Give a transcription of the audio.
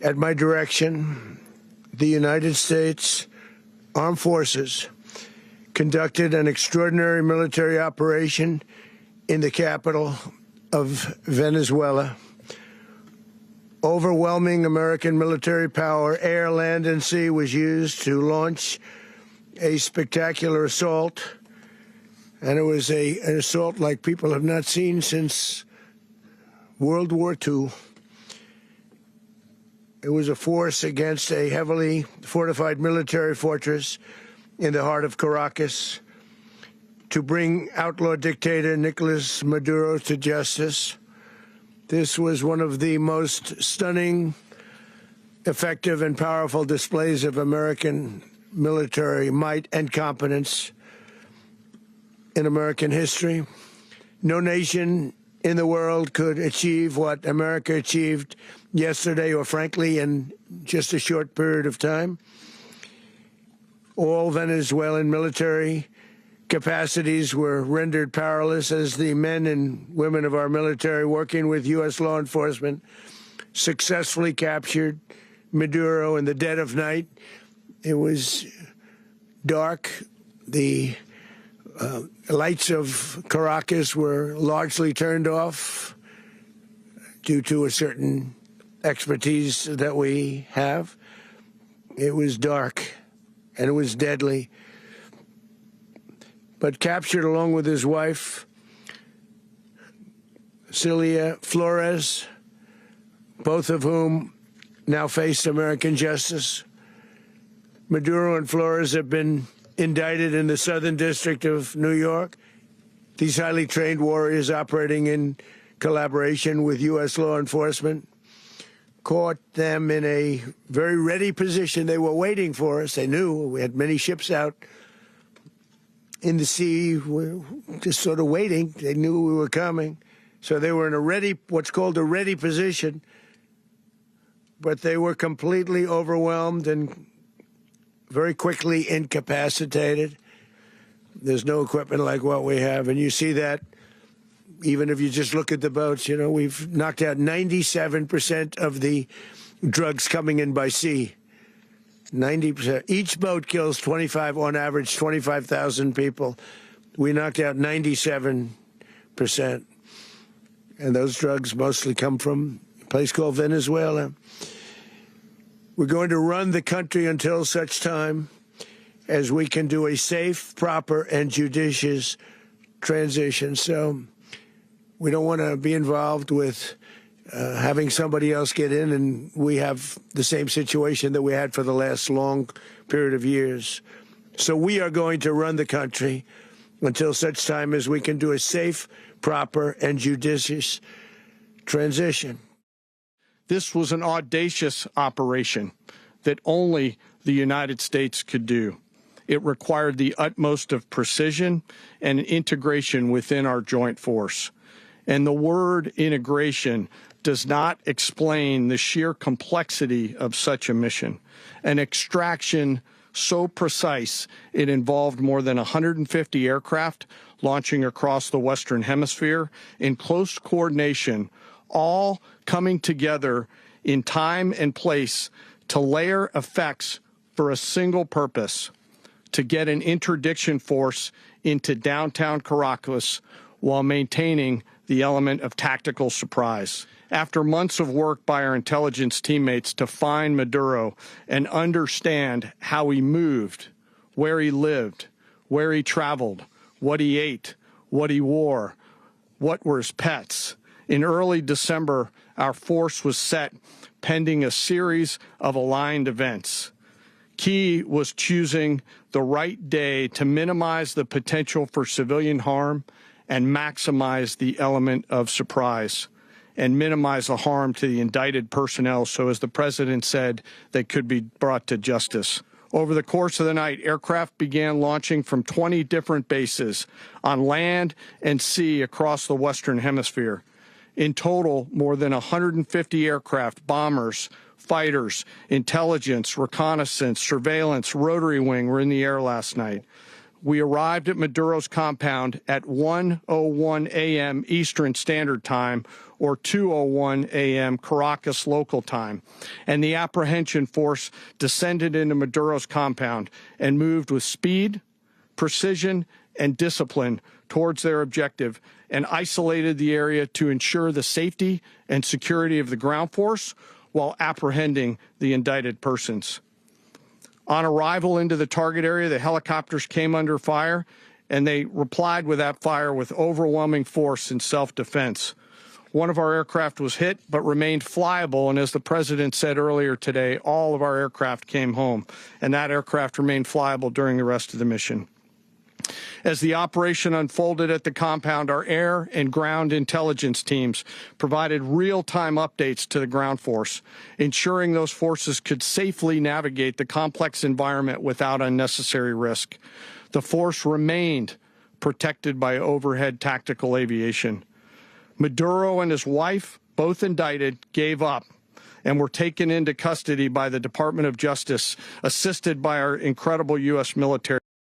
At my direction, the United States Armed Forces conducted an extraordinary military operation in the capital of Venezuela. Overwhelming American military power, air, land, and sea, was used to launch a spectacular assault. And it was an assault like people have not seen since World War II. It was a force against a heavily fortified military fortress in the heart of Caracas to bring outlaw dictator Nicolás Maduro to justice. This was one of the most stunning, effective, and powerful displays of American military might and competence in American history. No nation in the world could achieve what America achieved yesterday, or frankly, in just a short period of time. All Venezuelan military capacities were rendered powerless as the men and women of our military, working with U.S. law enforcement, successfully captured Maduro in the dead of night. It was dark. The lights of Caracas were largely turned off due to a certain expertise that we have. It was dark and it was deadly. But captured along with his wife, Cilia Flores, both of whom now face American justice. Maduro and Flores have been indicted in the Southern District of New York. These highly trained warriors, operating in collaboration with U.S. law enforcement, caught them in a very ready position. They were waiting for us. They knew we had many ships out in the sea, we're just sort of waiting. They knew we were coming. So they were in a ready, what's called a ready position, but they were completely overwhelmed and very quickly incapacitated. There's no equipment like what we have. And you see that even if you just look at the boats. You know, we've knocked out 97% of the drugs coming in by sea. 90%. Each boat kills on average, 25,000 people. We knocked out 97%. And those drugs mostly come from a place called Venezuela. We're going to run the country until such time as we can do a safe, proper, and judicious transition. So we don't want to be involved with having somebody else get in, and we have the same situation that we had for the last long period of years. So we are going to run the country until such time as we can do a safe, proper, and judicious transition. This was an audacious operation that only the United States could do. It required the utmost of precision and integration within our joint force. And the word integration does not explain the sheer complexity of such a mission. An extraction so precise, it involved more than 150 aircraft launching across the Western Hemisphere in close coordination, all coming together in time and place to layer effects for a single purpose: to get an interdiction force into downtown Caracas while maintaining the element of tactical surprise. After months of work by our intelligence teammates to find Maduro and understand how he moved, where he lived, where he traveled, what he ate, what he wore, what were his pets, in early December, our force was set pending a series of aligned events. Key was choosing the right day to minimize the potential for civilian harm and maximize the element of surprise, and minimize the harm to the indicted personnel, so as the president said, they could be brought to justice. Over the course of the night, aircraft began launching from 20 different bases on land and sea across the Western Hemisphere. In total, more than 150 aircraft, bombers, fighters, intelligence, reconnaissance, surveillance, rotary wing were in the air last night. we arrived at Maduro's compound at 1:01 a.m. Eastern Standard Time, or 2:01 a.m. Caracas local time, and the apprehension force descended into Maduro's compound and moved with speed, precision, and discipline towards their objective, and isolated the area to ensure the safety and security of the ground force while apprehending the indicted persons. On arrival into the target area, the helicopters came under fire, and they replied with that fire with overwhelming force in self-defense. One of our aircraft was hit but remained flyable, and as the president said earlier today, all of our aircraft came home, and that aircraft remained flyable during the rest of the mission. As the operation unfolded at the compound, our air and ground intelligence teams provided real-time updates to the ground force, ensuring those forces could safely navigate the complex environment without unnecessary risk. The force remained protected by overhead tactical aviation. Maduro and his wife, both indicted, gave up and were taken into custody by the Department of Justice, assisted by our incredible U.S. military.